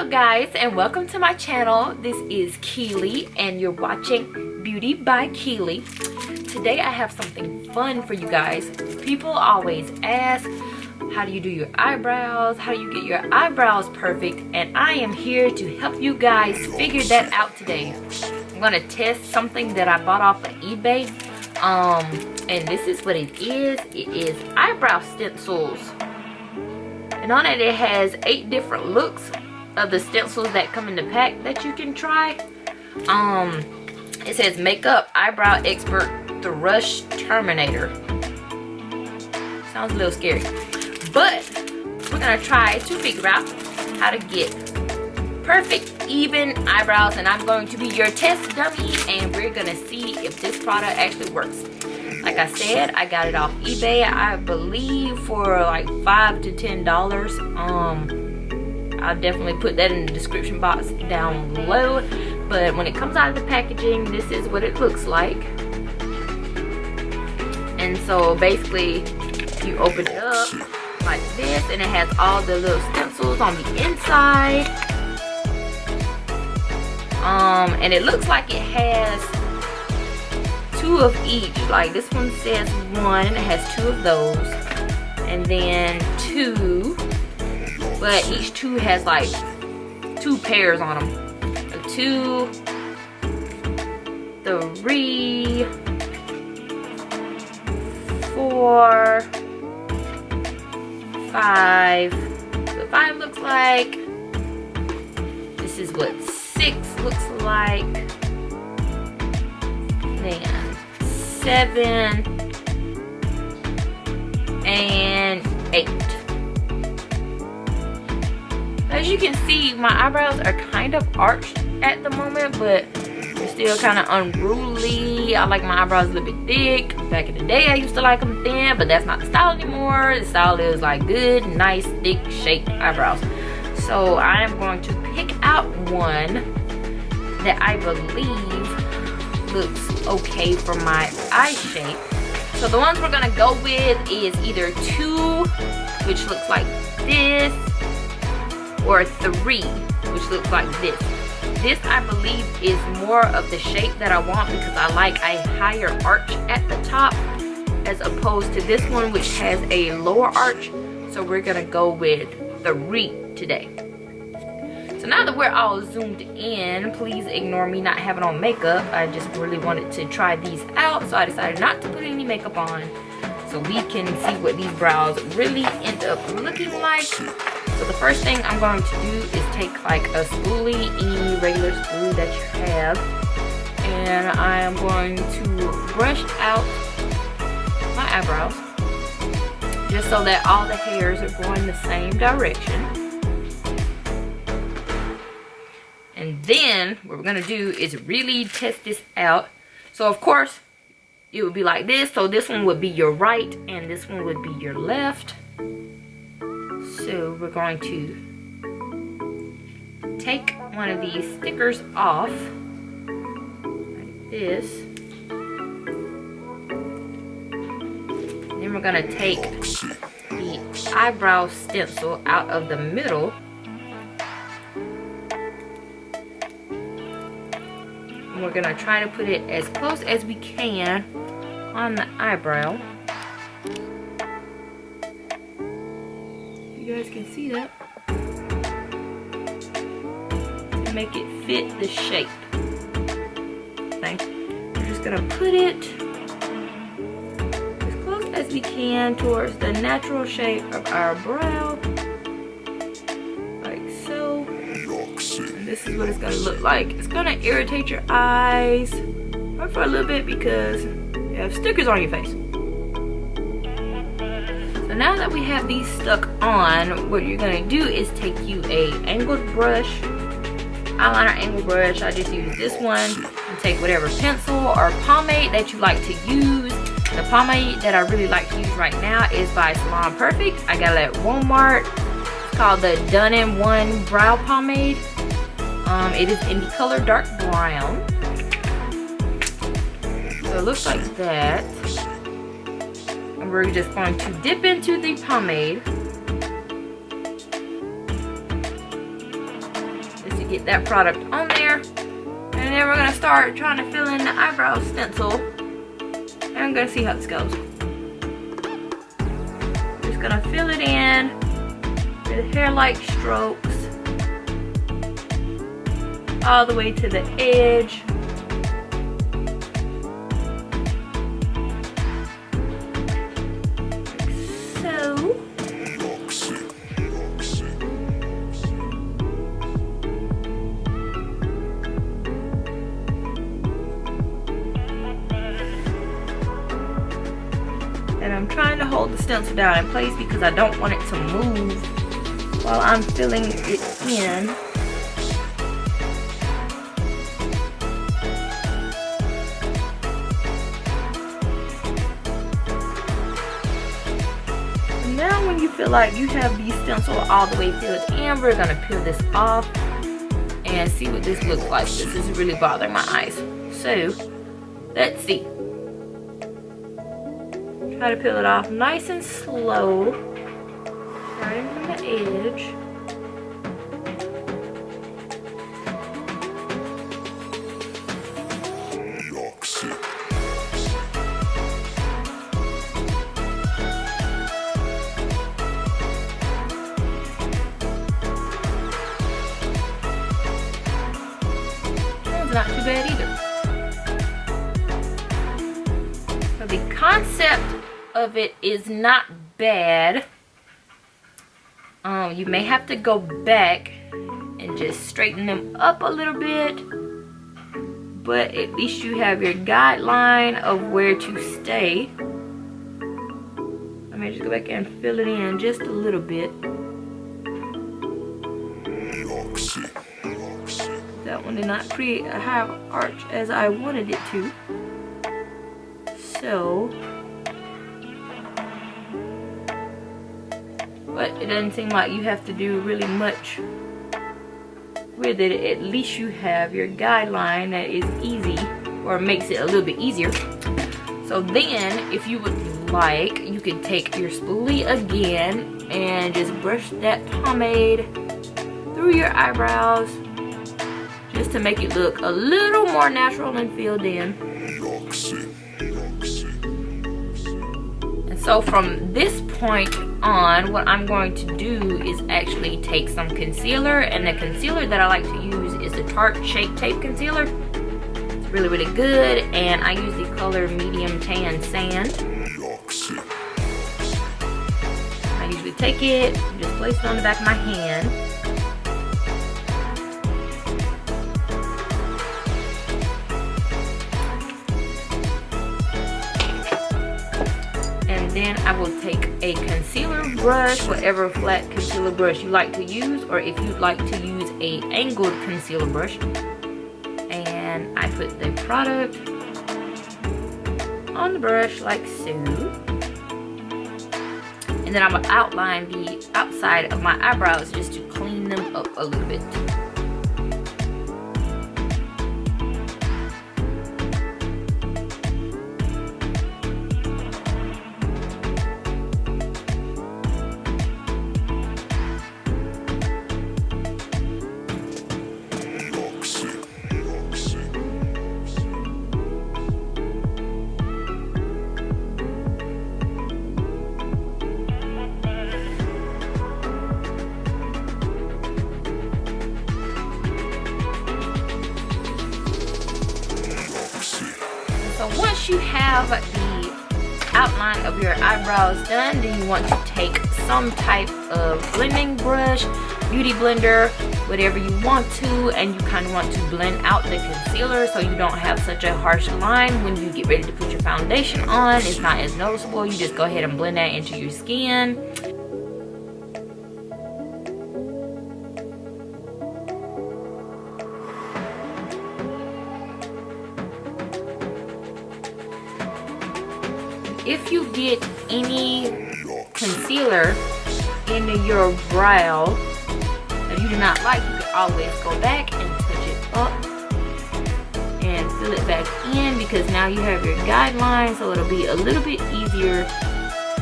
up guys, and welcome to my channel. This is Keely and you're watching Beauty by Keely. Today I have something fun for you guys. People always ask, how do you do your eyebrows? How do you get your eyebrows perfect? And I am here to help you guys figure that out today. I'm gonna test something that I bought off of eBay. And this is what it is. It is eyebrow stencils. And on it, it has 8 different looks of the stencils that come in the pack that you can try. It says Makeup Eyebrow Expert Thrush Terminator. Sounds a little scary, but we're gonna try to figure out how to get perfect even eyebrows, and I'm going to be your test dummy, and we're gonna see if this product actually works. Like I said, I got it off eBay, I believe for like $5 to $10. I'll definitely put that in the description box down below. But when it comes out of the packaging, this is what it looks like. And so basically, you open it up like this, and it has all the little stencils on the inside. And it looks like it has 2 of each. Like this one says 1, it has 2 of those, and then 2, but each 2 has like 2 pairs on them. 2, 3, 4, 5. So 5 looks like. This is what 6 looks like. Then 7 and 8. As you can see, my eyebrows are kind of arched at the moment, but they're still kind of unruly. I like my eyebrows a little bit thick. Back in the day, I used to like them thin, but that's not the style anymore. The style is like good, nice, thick, shaped eyebrows. So I am going to pick out one that I believe looks okay for my eye shape. So the ones we're gonna go with is either 2, which looks like this, or 3, which looks like this. This, I believe, is more of the shape that I want because I like a higher arch at the top as opposed to this one, which has a lower arch. So we're gonna go with 3 today. So now that we're all zoomed in, please ignore me not having on makeup. I just really wanted to try these out, so I decided not to put any makeup on so we can see what these brows really end up looking like. So the first thing I'm going to do is take like a spoolie, any regular spoolie that you have, and I am going to brush out my eyebrows just so that all the hairs are going the same direction. And then what we're gonna do is really test this out. So of course, it would be like this. So this one would be your right and this one would be your left. So we're going to take one of these stickers off, like this. Then we're gonna take the eyebrow stencil out of the middle. We're gonna try to put it as close as we can on the eyebrow. You guys can see that. To make it fit the shape. Okay. We're just gonna put it as close as we can towards the natural shape of our brow. Like so. And this is what it's gonna look like. It's gonna irritate your eyes for a little bit because you have stickers on your face. So now that we have these stuck on, what you're gonna do is take you a angled brush, eyeliner angled brush. I just use this one, and take whatever pencil or pomade that you like to use. The pomade that I really like to use right now is by Salon Perfect. I got it at Walmart. It's called the Done-in-One Brow Pomade. It is in the color dark brown. So it looks like that. And we're just going to dip into the pomade get that product on there. And then we're gonna start trying to fill in the eyebrow stencil. And I'm gonna see how this goes. Just gonna fill it in with hair-like strokes all the way to the edge. And I'm trying to hold the stencil down in place because I don't want it to move while I'm filling it in. And now when you feel like you have the stencil all the way filled in, we're gonna peel this off and see what this looks like. This is really bothering my eyes. So, let's see. Try to peel it off nice and slow, starting from the edge. It's not too bad either. So the concept of it is not bad. You may have to go back and just straighten them up a little bit, but at least you have your guideline of where to stay. I may just go back and fill it in just a little bit. That one did not create a high arch as I wanted it to. So, but it doesn't seem like you have to do really much with it. At least you have your guideline that is easy, or makes it a little bit easier. So then, if you would like, you could take your spoolie again and just brush that pomade through your eyebrows just to make it look a little more natural and filled in. So from this point on, what I'm going to do is actually take some concealer, and the concealer that I like to use is the Tarte Shape Tape Concealer. It's really, really good, and I use the color Medium Tan Sand. I usually take it, just place it on the back of my hand. Then I will take a concealer brush, whatever flat concealer brush you like to use, or if you'd like to use a angled concealer brush, and I put the product on the brush like so, and then I will outline the outside of my eyebrows just to clean them up a little bit. So once you have the outline of your eyebrows done, then you want to take some type of blending brush, beauty blender, whatever you want to, and you kind of want to blend out the concealer so you don't have such a harsh line when you get ready to put your foundation on. It's not as noticeable. You just go ahead and blend that into your skin. If you get any concealer into your brow that you do not like, you can always go back and touch it up and fill it back in, because now you have your guideline, so it'll be a little bit easier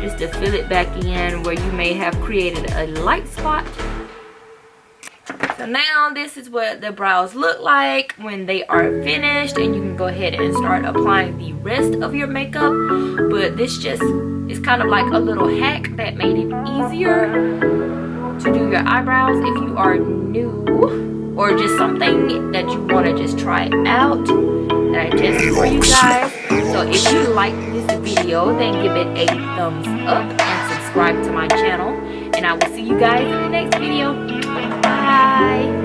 just to fill it back in where you may have created a light spot. So now this is what the brows look like when they are finished, and you can go ahead and start applying the rest of your makeup. But this just is kind of like a little hack that made it easier to do your eyebrows if you are new, or just something that you want to just try out that I tested for you guys. So if you like this video, then give it a thumbs up and subscribe to my channel, and I will see you guys in the next video. Bye.